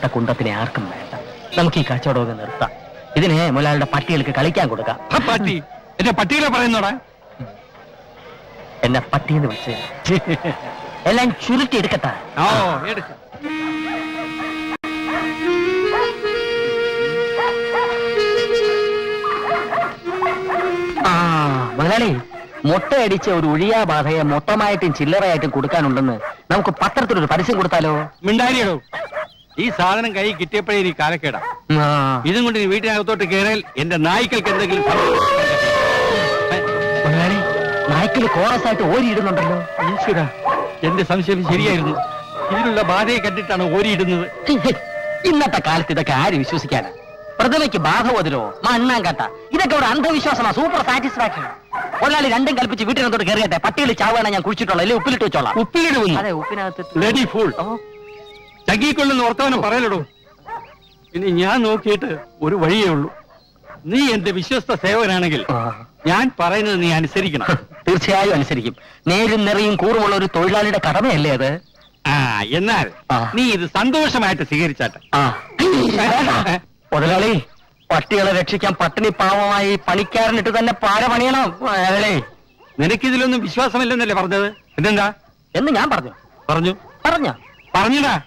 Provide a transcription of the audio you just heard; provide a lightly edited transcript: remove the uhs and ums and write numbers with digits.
ഇന്നത്തെ കുണ്ടത്തിനെ ആർക്കും വേണ്ട. നമുക്ക് ഈ കച്ചവടമൊക്കെ നിർത്താം. ഇതിനെ മുതലാളിയുടെ പട്ടികൾക്ക് കളിക്കാൻ കൊടുക്കാം. പട്ടി എന്റെ പട്ടികളെ പറയുന്നോടാ? എന്നെ പട്ടിന്ന് വിളിച്ച് എല്ലാം ചുരുട്ടി എടുക്കട്ടെ. ഓ എടുക്ക. മുതലാളി, മുട്ടയടിച്ച ഒരു ഒഴിയാ ബാധയെ മൊത്തമായിട്ടും ചില്ലറയായിട്ടും കൊടുക്കാനുണ്ടെന്ന് നമുക്ക് പത്രത്തിലൊരു പരസ്യം കൊടുത്താലോ? മിണ്ടാരിയോ, ഈ സാധനം കൈ കിട്ടിയപ്പോഴേ നീ കാലക്കേടാ. ഇതും കൊണ്ട് നീ വീട്ടിനകത്തോട്ട് കയറിയാൽ എന്റെ നായ്ക്കൾക്ക് എന്തെങ്കിലും മുതലാളി, നായ്ക്കള് കോറസ് ആയിട്ട് ഓരിയിടുന്നുണ്ടല്ലോ. ഈശ്വര, എന്റെ സംശയം ശരിയായിരുന്നു. ഇതിനുള്ള ബാധയെ കണ്ടിട്ടാണ് ഓരിയിടുന്നത്. ഇന്നത്തെ കാലത്ത് ഇതൊക്കെ ആര് വിശ്വസിക്കാനാ? പ്രതിമയ്ക്ക് ബാധ പോതിരോ മണ്ണാങ്കട്ട, ഇതൊക്കെ ഒരു അന്ധവിശ്വാസമാണ്. Super satisfaction. ഒരാളി രണ്ടും കൽപ്പിച്ച് വീട്ടിനകത്തോട്ട് കയറിയട്ടെ. പട്ടികൾ ചാവാണ് ഞാൻ കുഴിച്ചിട്ടുള്ള, അല്ലെ ഉപ്പിലിട്ട് വെച്ചോളാം. ഉപ്പിലിടുന്നു? അതെ, ഉപ്പിനകത്ത് ബ്ലഡി ഫൂൾ. ചകിക്കൊള്ളുന്ന വർത്തമാനം പറയലടോ. ഇനി ഞാൻ നോക്കിയിട്ട് ഒരു വഴിയേ ഉള്ളൂ. നീ എന്റെ വിശ്വസ്ത സേവകനാണെങ്കിൽ ഞാൻ പറയുന്നത് നീ അനുസരിക്കണം. തീർച്ചയായും അനുസരിക്കും. നേരും നിറയും കൂറുമുള്ള ഒരു തൊഴിലാളിയുടെ കടമയല്ലേ അത്? എന്നാൽ നീ ഇത് സന്തോഷമായിട്ട് സ്വീകരിച്ചാട്ടെ. മുതലാളി, പട്ടികളെ രക്ഷിക്കാൻ പട്ടിണി പാവമായി പണിക്കാരനിട്ട് തന്നെ പാര പണിയണം. നിനക്കിതിലൊന്നും വിശ്വാസമില്ലെന്നല്ലേ പറഞ്ഞത്? ഇതെന്താ എന്ന് ഞാൻ പറഞ്ഞു പറഞ്ഞടാ.